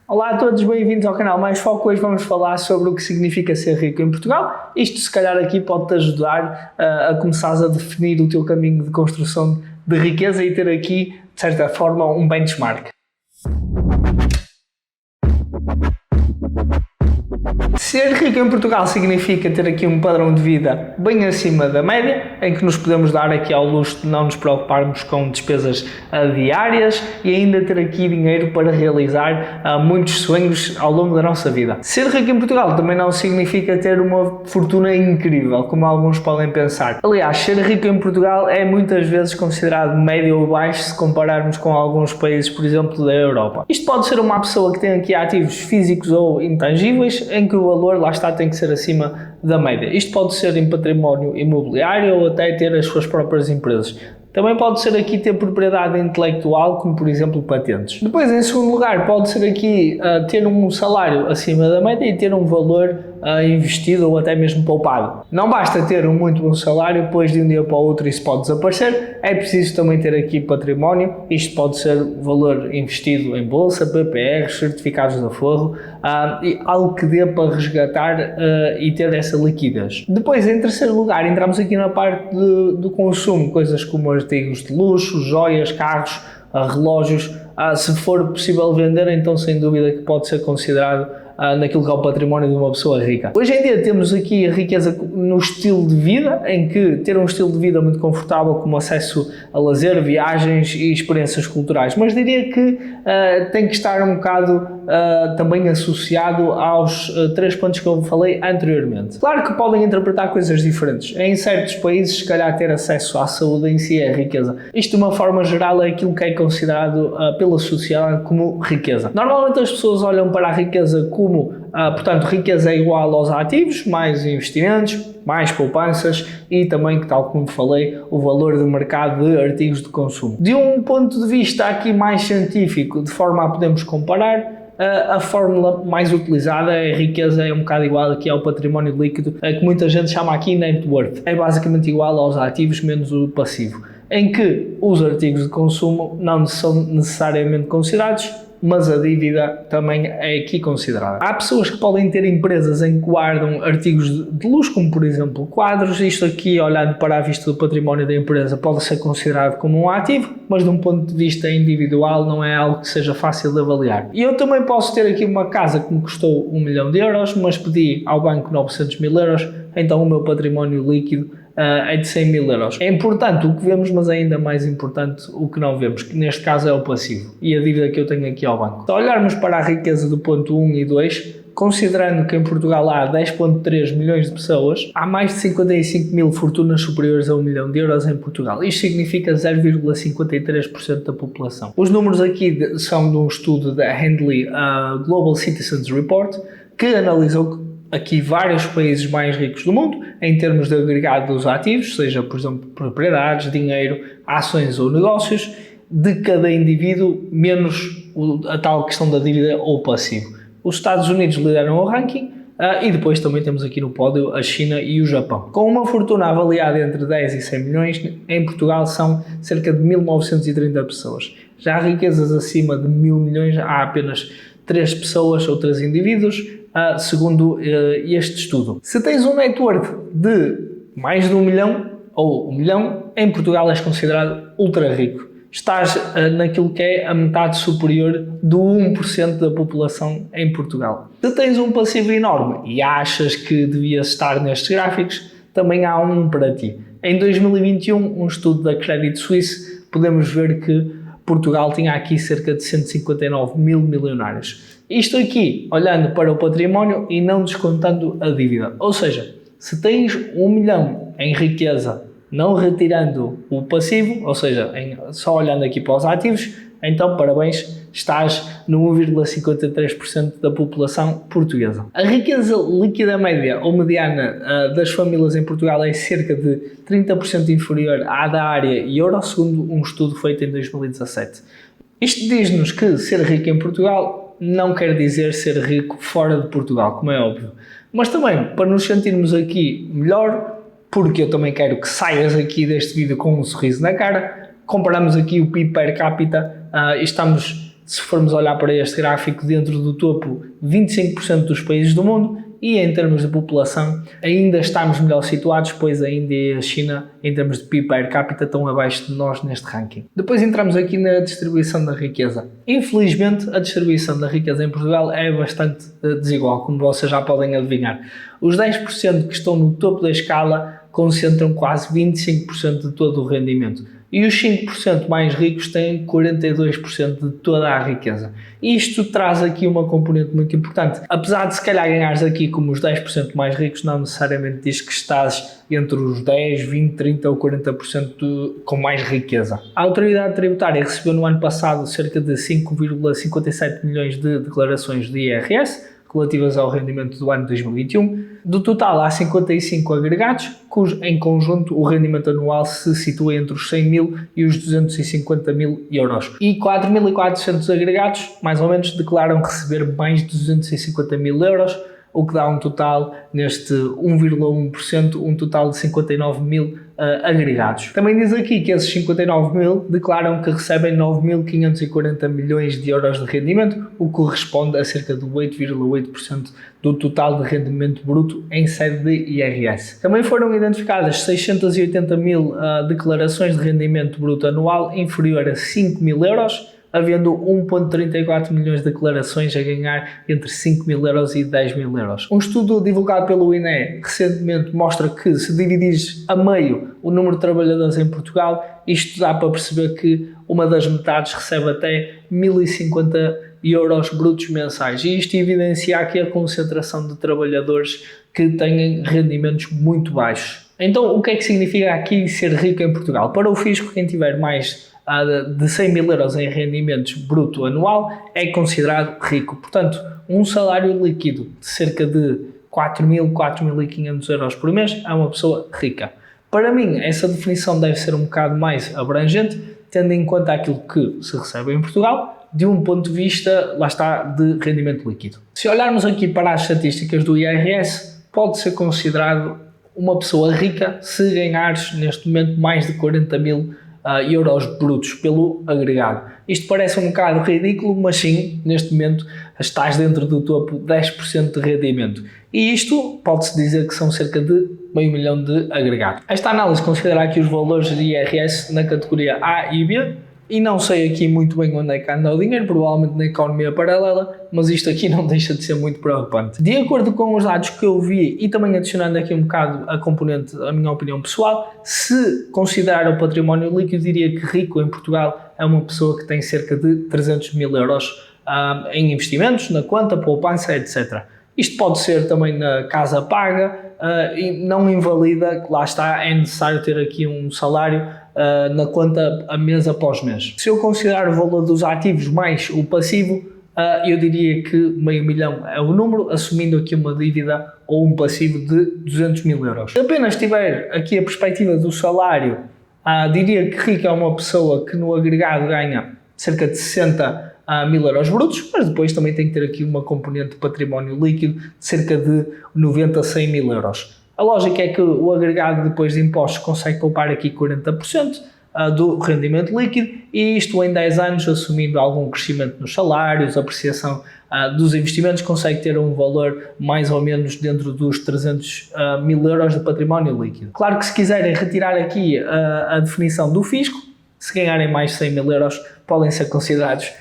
Olá a todos, bem-vindos ao canal Mais Foco. Hoje vamos falar sobre o que significa ser rico em Portugal. Isto se calhar aqui pode-te ajudar a começares a definir o teu caminho de construção de riqueza e ter aqui, de certa forma, um benchmark. Ser rico em Portugal significa ter aqui um padrão de vida bem acima da média, em que nos podemos dar aqui ao luxo de não nos preocuparmos com despesas diárias e ainda ter aqui dinheiro para realizar muitos sonhos ao longo da nossa vida. Ser rico em Portugal também não significa ter uma fortuna incrível, como alguns podem pensar. Aliás, ser rico em Portugal é muitas vezes considerado médio ou baixo se compararmos com alguns países, por exemplo, da Europa. Isto pode ser uma pessoa que tem aqui ativos físicos ou intangíveis, em que o valor, lá está, tem que ser acima da média. Isto pode ser em património imobiliário ou até ter as suas próprias empresas. Também pode ser aqui ter propriedade intelectual, como por exemplo patentes. Depois, em segundo lugar, pode ser aqui ter um salário acima da média e ter um valor investido ou até mesmo poupado. Não basta ter um muito bom salário, pois de um dia para o outro isso pode desaparecer. É preciso também ter aqui património. Isto pode ser valor investido em bolsa, PPR, certificados de aforro, e algo que dê para resgatar e ter essa liquidez. Depois, em terceiro lugar, entramos aqui na parte do consumo, coisas como artigos de luxo, joias, carros, relógios. Se for possível vender, então sem dúvida que pode ser considerado naquilo que é o património de uma pessoa rica. Hoje em dia temos aqui a riqueza no estilo de vida, em que ter um estilo de vida muito confortável, como acesso a lazer, viagens e experiências culturais, mas diria que tem que estar um bocado também associado aos três pontos que eu falei anteriormente. Claro que podem interpretar coisas diferentes. Em certos países, se calhar ter acesso à saúde em si é riqueza. Isto de uma forma geral é aquilo que é considerado pela sociedade como riqueza. Normalmente as pessoas olham para a riqueza como, portanto, riqueza é igual aos ativos, mais investimentos, mais poupanças e também, tal como falei, o valor de mercado de artigos de consumo. De um ponto de vista aqui mais científico, de forma a podermos comparar, a fórmula mais utilizada é a riqueza é um bocado igual aqui ao património líquido, que muita gente chama aqui net worth. É basicamente igual aos ativos menos o passivo, em que os artigos de consumo não são necessariamente considerados, mas a dívida também é aqui considerada. Há pessoas que podem ter empresas em que guardam artigos de luxo, como por exemplo quadros. Isto aqui, olhando para a vista do património da empresa, pode ser considerado como um ativo, mas de um ponto de vista individual não é algo que seja fácil de avaliar. E eu também posso ter aqui uma casa que me custou 1 milhão de euros, mas pedi ao banco 900 mil euros, então o meu património líquido é de 100 mil euros. É importante o que vemos, mas é ainda mais importante o que não vemos, que neste caso é o passivo e a dívida que eu tenho aqui ao banco. Se olharmos para a riqueza do ponto 1 e 2, considerando que em Portugal há 10,3 milhões de pessoas, há mais de 55 mil fortunas superiores a 1 milhão de euros em Portugal. Isto significa 0,53% da população. Os números aqui são de um estudo da Handley Global Citizens Report, que analisou aqui vários países mais ricos do mundo em termos de agregado dos ativos, seja por exemplo propriedades, dinheiro, ações ou negócios, de cada indivíduo, menos a tal questão da dívida ou passivo. Os Estados Unidos lideram o ranking e depois também temos aqui no pódio a China e o Japão. Com uma fortuna avaliada entre 10 e 100 milhões, em Portugal são cerca de 1930 pessoas. Já riquezas acima de 1.000 milhões há apenas 3 pessoas ou 3 indivíduos, segundo este estudo. Se tens um net worth de mais de 1 milhão ou 1 milhão, em Portugal és considerado ultra rico. Estás naquilo que é a metade superior do 1% da população em Portugal. Se tens um passivo enorme e achas que devias estar nestes gráficos, também há um para ti. Em 2021, um estudo da Credit Suisse, podemos ver que Portugal tinha aqui cerca de 159 mil milionários. Isto aqui, olhando para o património e não descontando a dívida. Ou seja, se tens 1 milhão em riqueza, não retirando o passivo, ou seja, só olhando aqui para os ativos, então parabéns, estás no 1,53% da população portuguesa. A riqueza líquida média ou mediana das famílias em Portugal é cerca de 30% inferior à da área euro, segundo um estudo feito em 2017. Isto diz-nos que ser rico em Portugal não quer dizer ser rico fora de Portugal, como é óbvio. Mas também, para nos sentirmos aqui melhor, porque eu também quero que saias aqui deste vídeo com um sorriso na cara, comparamos aqui o PIB per capita e estamos se formos olhar para este gráfico, dentro do topo 25% dos países do mundo, e em termos de população ainda estamos melhor situados, pois a Índia e a China, em termos de PIB per capita, estão abaixo de nós neste ranking. Depois entramos aqui na distribuição da riqueza. Infelizmente, a distribuição da riqueza em Portugal é bastante desigual, como vocês já podem adivinhar. Os 10% que estão no topo da escala concentram quase 25% de todo o rendimento. E os 5% mais ricos têm 42% de toda a riqueza. E isto traz aqui uma componente muito importante. Apesar de se calhar ganhares aqui como os 10% mais ricos, não necessariamente diz que estás entre os 10, 20, 30 ou 40% com mais riqueza. A autoridade tributária recebeu no ano passado cerca de 5,57 milhões de declarações de IRS, relativas ao rendimento do ano 2021. Do total, há 55 agregados, cujo em conjunto o rendimento anual se situa entre os 100 mil e os 250 mil euros. E 4.400 agregados, mais ou menos, declaram receber mais de 250 mil euros, o que dá um total, neste 1,1%, um total de 59 mil agregados. Também diz aqui que esses 59 mil declaram que recebem 9.540 milhões de euros de rendimento, o que corresponde a cerca de 8,8% do total de rendimento bruto em sede de IRS. Também foram identificadas 680 mil declarações de rendimento bruto anual inferior a 5 mil euros, havendo 1,34 milhões de declarações a ganhar entre 5 mil euros e 10 mil euros. Um estudo divulgado pelo INE recentemente mostra que, se dividires a meio o número de trabalhadores em Portugal, isto dá para perceber que uma das metades recebe até 1.050 euros brutos mensais. E isto evidencia aqui a concentração de trabalhadores que têm rendimentos muito baixos. Então, o que é que significa aqui ser rico em Portugal? Para o fisco, quem tiver mais de 100 mil euros em rendimentos bruto anual é considerado rico. Portanto, um salário líquido de cerca de 4.500 euros por mês é uma pessoa rica. Para mim, essa definição deve ser um bocado mais abrangente, tendo em conta aquilo que se recebe em Portugal, de um ponto de vista, lá está, de rendimento líquido. Se olharmos aqui para as estatísticas do IRS, pode ser considerado uma pessoa rica se ganhares neste momento mais de 40 mil euros brutos pelo agregado. Isto parece um bocado ridículo, mas sim, neste momento estás dentro do topo 10% de rendimento. E isto pode-se dizer que são cerca de meio milhão de agregados. Esta análise considera aqui os valores de IRS na categoria A e B, e não sei aqui muito bem onde é que anda o dinheiro, provavelmente na economia paralela, mas isto aqui não deixa de ser muito preocupante. De acordo com os dados que eu vi e também adicionando aqui um bocado a componente, a minha opinião pessoal, se considerar o património líquido, diria que rico em Portugal é uma pessoa que tem cerca de 300 mil euros em investimentos, na conta, poupança, etc. Isto pode ser também na casa paga e não invalida, lá está, é necessário ter aqui um salário na conta a mês após mês. Se eu considerar o valor dos ativos mais o passivo, eu diria que meio milhão é o número, assumindo aqui uma dívida ou um passivo de 200 mil euros. Se apenas tiver aqui a perspectiva do salário, diria que rico é uma pessoa que no agregado ganha cerca de 60 mil euros brutos, mas depois também tem que ter aqui uma componente de património líquido de cerca de 90 a 100 mil euros. A lógica é que o agregado depois de impostos consegue poupar aqui 40% do rendimento líquido, e isto em 10 anos, assumindo algum crescimento nos salários, apreciação dos investimentos, consegue ter um valor mais ou menos dentro dos 300 mil euros de património líquido. Claro que se quiserem retirar aqui a definição do fisco, se ganharem mais de 100 mil euros podem ser considerados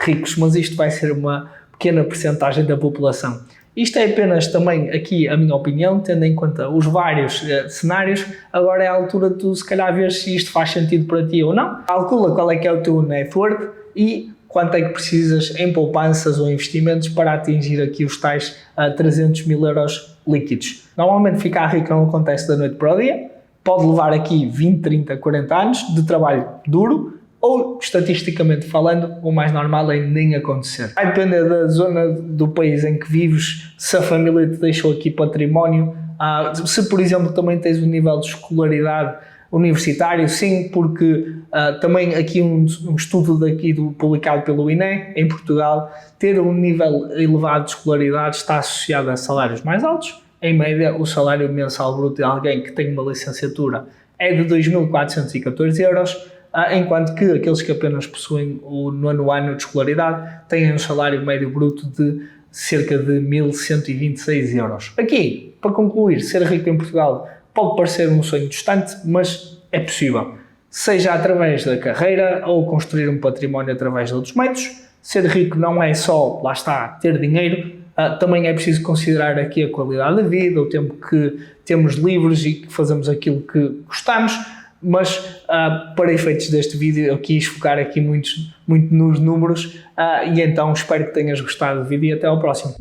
ricos, mas isto vai ser uma pequena percentagem da população. Isto é apenas também aqui a minha opinião, tendo em conta os vários cenários. Agora é a altura de tu se calhar ver se isto faz sentido para ti ou não. Calcula qual é que é o teu net worth e quanto é que precisas em poupanças ou investimentos para atingir aqui os tais 300 mil euros líquidos. Normalmente ficar rico não acontece da noite para o dia, pode levar aqui 20, 30, 40 anos de trabalho duro, ou, estatisticamente falando, o mais normal é nem acontecer. Vai depender da zona do país em que vives, se a família te deixou aqui património, se, por exemplo, também tens um nível de escolaridade universitário, sim, porque também aqui um estudo publicado pelo INE, em Portugal, ter um nível elevado de escolaridade está associado a salários mais altos. Em média, o salário mensal bruto de alguém que tem uma licenciatura é de 2.414 euros, enquanto que aqueles que apenas possuem o 9º ano de escolaridade têm um salário médio bruto de cerca de 1.126 euros. Aqui, para concluir, ser rico em Portugal pode parecer um sonho distante, mas é possível. Seja através da carreira ou construir um património através de outros métodos. Ser rico não é só, lá está, ter dinheiro, também é preciso considerar aqui a qualidade da vida, o tempo que temos livres e que fazemos aquilo que gostamos, mas para efeitos deste vídeo eu quis focar aqui muito nos números e então espero que tenhas gostado do vídeo e até ao próximo.